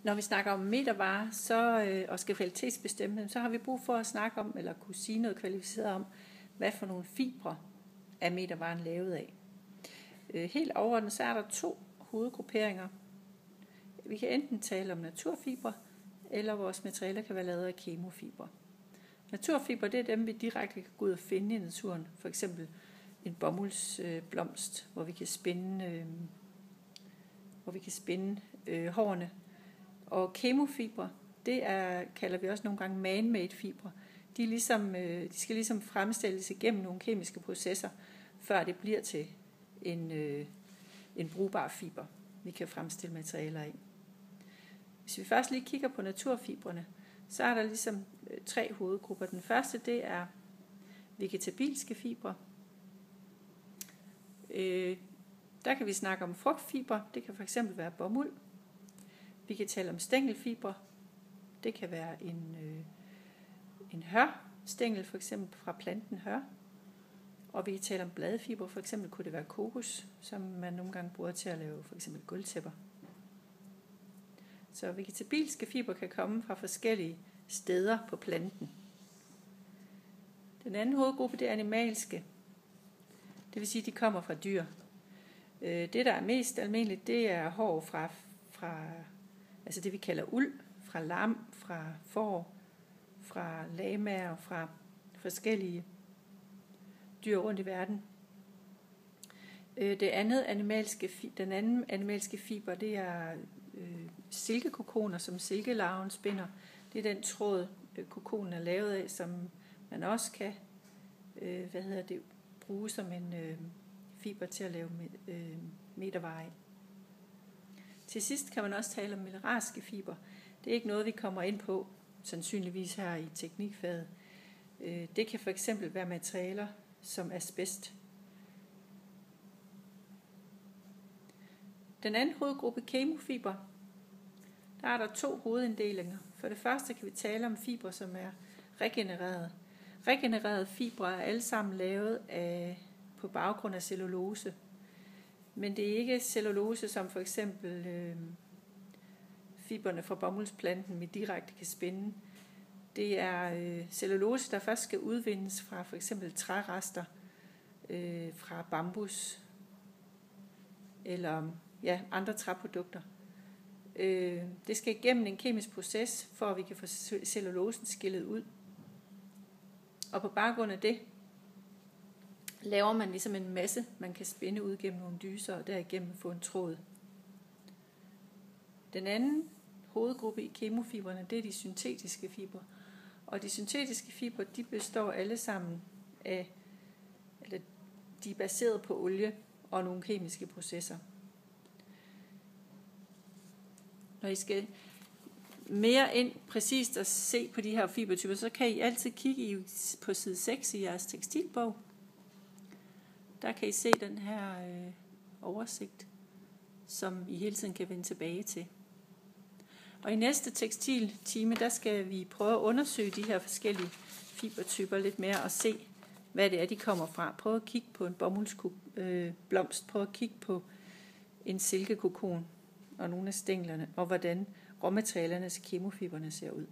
Når vi snakker om metervarer og skal kvalitetsbestemme dem, så har vi brug for at snakke om, eller kunne sige noget kvalificeret om, hvad for nogle fibre er metervaren lavet af. Helt overordnet, så er der 2 hovedgrupperinger. Vi kan enten tale om naturfibre, eller vores materialer kan være lavet af kemofibre. Naturfibre, det er dem, vi direkte kan gå ud og finde i naturen. For eksempel en bomuldsblomst, hvor vi kan spinde hårene. Og kemofibre, kalder vi også nogle gange man-made fibre. De skal ligesom fremstilles igennem nogle kemiske processer, før det bliver til en brugbar fiber, vi kan fremstille materialer af. Hvis vi først lige kigger på naturfibrene, så er der ligesom 3 hovedgrupper. Den første, det er vegetabilske fibre. Der kan vi snakke om frugtfibre. Det kan fx være bomuld. Vi kan tale om stængelfibre. Det kan være en hørstængel, for eksempel fra planten hør. Og vi kan tale om bladfibre. For eksempel kunne det være kokos, som man nogle gange bruger til at lave for eksempel gulvtæpper. Så vegetabilske fibre kan komme fra forskellige steder på planten. Den anden hovedgruppe, det er animalske. Det vil sige, at de kommer fra dyr. Det, der er mest almindeligt, det er hår fra altså det, vi kalder uld, fra lam, fra får, fra lamaer, fra forskellige dyr rundt i verden. Den anden animalske fiber, det er silkekokoner, som silkelarven spinder. Det er den tråd, kokonen er lavet af, som man også kan bruge som en fiber til at lave metervarer af. Til sidst kan man også tale om mineralske fiber. Det er ikke noget, vi kommer ind på, sandsynligvis her i teknikfaget. Det kan for eksempel være materialer som asbest. Den anden hovedgruppe, kemofiber, der er der 2 hovedinddelinger. For det første kan vi tale om fibre, som er regenererede. Regenererede fibre er alle sammen lavet på baggrund af cellulose. Men det er ikke cellulose, som for eksempel fibrene fra bomuldsplanten, vi direkte kan spinde. Det er cellulose, der først skal udvindes fra for eksempel trærester, fra bambus eller andre træprodukter. Det skal igennem en kemisk proces, for at vi kan få cellulosen skillet ud. Og på baggrund af det laver man ligesom en masse, man kan spænde ud gennem nogle dyser og derigennem få en tråd. Den anden hovedgruppe i kemofibrene, det er de syntetiske fibre. Og de syntetiske fibre, de består alle sammen af, eller de er baseret på olie og nogle kemiske processer. Når I skal mere ind præcist at se på de her fibertyper, så kan I altid kigge på side 6 i jeres tekstilbog. Der kan I se den her oversigt, som I hele tiden kan vende tilbage til. Og i næste tekstiltime, der skal vi prøve at undersøge de her forskellige fibertyper lidt mere og se, hvad det er, de kommer fra. Prøv at kigge på en bomuldsblomst, prøv at kigge på en silkekokon og nogle af stænglerne, og hvordan råmaterialernes kemofiberne ser ud.